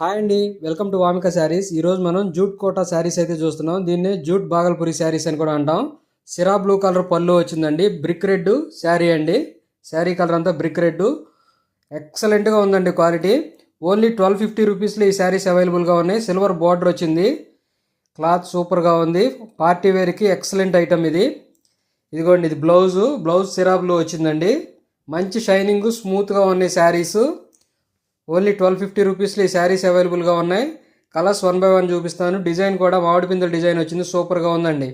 Hi అండి, welcome to Vamika saris. ఈరోజు మనం జూట్ కోటా శారీస్ అయితే చూస్తున్నాం. దీన్ని జూట్ బాగల్పూరి శారీస్ అని కూడా అంటాం. సిరా బ్లూ కలర్ పళ్ళు వచ్చిందండి. బ్రిక్ రెడ్ శారీ అండి. శారీ కలర్ అంతా బ్రిక్ రెడ్. ఎక్సలెంట్గా ఉందండి క్వాలిటీ. ఓన్లీ 1250 రూపీస్లో ఈ శారీస్ అవైలబుల్గా ఉన్నాయి. సిల్వర్ బార్డర్ వచ్చింది. క్లాత్ సూపర్గా ఉంది. పార్టీ వేర్కి ఎక్సలెంట్ ఐటమ్ ఇది. ఇదిగోండి, ఇది బ్లౌజ్ సిరా బ్లూ వచ్చిందండి. మంచి షైనింగ్ స్మూత్గా ఉన్నాయి శారీస్. ఓన్లీ 1250 రూపీస్లో ఈ శారీస్ అవైలబుల్గా ఉన్నాయి. కలర్స్ 1 by 1 చూపిస్తాను. డిజైన్ కూడా మామిడి పిందెల డిజైన్ వచ్చింది. సూపర్గా ఉందండి.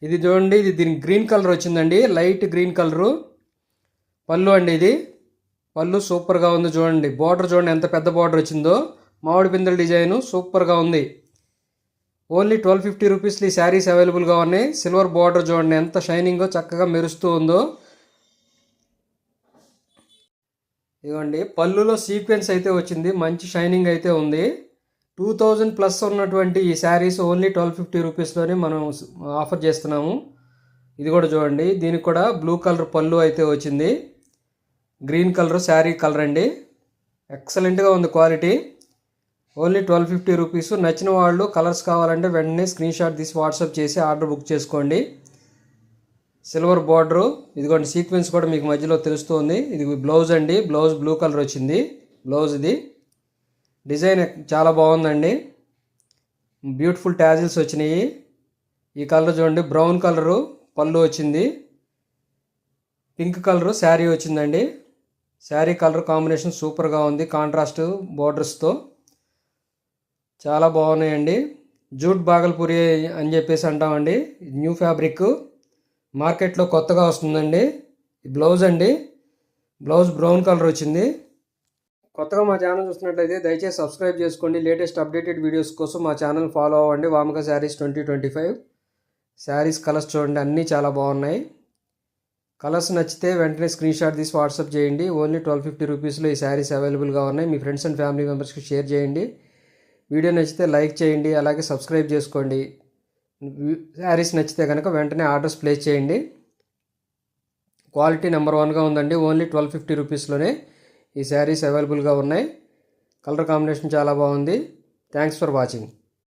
ఇది చూడండి, ఇది దీనికి గ్రీన్ కలర్ వచ్చిందండి. లైట్ గ్రీన్ కలరు పళ్ళు అండి. ఇది పళ్ళు సూపర్గా ఉంది. చూడండి బార్డర్, చూడండి ఎంత పెద్ద బార్డర్ వచ్చిందో. మామిడి పిందెల డిజైను సూపర్గా ఉంది. ఓన్లీ 1250 రూపీస్లో ఈ శారీస్ అవైలబుల్గా ఉన్నాయి. సిల్వర్ బార్డర్ చూడండి ఎంత షైనింగో, చక్కగా మెరుస్తూ ఉందో. ఇదిగోండి, పళ్ళులో సీక్వెన్స్ అయితే వచ్చింది. మంచి షైనింగ్ అయితే ఉంది. 2000+ ఉన్నటువంటి ఈ శారీస్ ఓన్లీ 1250 రూపీస్లోనే మనం ఆఫర్ చేస్తున్నాము. ఇది కూడా చూడండి, దీనికి కూడా బ్లూ కలర్ పళ్ళు అయితే వచ్చింది. గ్రీన్ కలర్ శారీ కలర్ అండి. ఎక్సలెంట్గా ఉంది క్వాలిటీ. Only 1250 rupees. నచ్చిన వాళ్ళు కలర్స్ కావాలంటే వెంటనే స్క్రీన్ షాట్ తీసి వాట్సాప్ చేసి ఆర్డర్ బుక్ చేసుకోండి. సిల్వర్ బార్డరు, ఇదిగోండి సీక్వెన్స్ కూడా మీకు మధ్యలో తెలుస్తుంది. ఇది బ్లౌజ్ అండి. బ్లౌజ్ బ్లూ కలర్ వచ్చింది. బ్లౌజ్ ఇది డిజైన్ చాలా బాగుందండి. బ్యూటిఫుల్ ట్యాజిల్స్ వచ్చినాయి. ఈ కలర్ చూడండి, బ్రౌన్ కలరు పళ్ళు వచ్చింది. పింక్ కలరు శారీ వచ్చిందండి. శారీ కలర్ కాంబినేషన్ సూపర్గా ఉంది. కాంట్రాస్ట్ బార్డర్స్తో చాలా బాగున్నాయండి. జూట్ బాగల్పూరి అని చెప్పేసి అంటామండి. న్యూ ఫ్యాబ్రిక్ మార్కెట్లో కొత్తగా వస్తుందండి. బ్లౌజ్ అండి. బ్లౌజ్ బ్రౌన్ కలర్ వచ్చింది. కొత్తగా మా ఛానల్ చూస్తున్నట్లయితే దయచేసి సబ్స్క్రైబ్ చేసుకోండి. లేటెస్ట్ అప్డేటెడ్ వీడియోస్ కోసం మా ఛానల్ ఫాలో అవ్వండి. వామిక శారీస్ 2025 శారీస్ కలర్స్ చూడండి, అన్నీ చాలా బాగున్నాయి. కలర్స్ నచ్చితే వెంటనే స్క్రీన్ షాట్ తీసి వాట్సాప్ చేయండి. ఓన్లీ 1250 రూపీస్లో ఈ శారీస్ అవైలబుల్గా ఉన్నాయి. మీ ఫ్రెండ్స్ అండ్ ఫ్యామిలీ మెంబర్స్కి షేర్ చేయండి. వీడియో నచ్చితే లైక్ చేయండి, అలాగే సబ్స్క్రైబ్ చేసుకోండి. శారీస్ నచ్చితే కనుక వెంటనే ఆర్డర్స్ ప్లేస్ చేయండి. క్వాలిటీ నెంబర్ 1గా ఉందండి. ఓన్లీ 1250 రూపీస్లోనే ఈ శారీస్ అవైలబుల్గా ఉన్నాయి. కలర్ కాంబినేషన్ చాలా బాగుంది. Thanks for watching.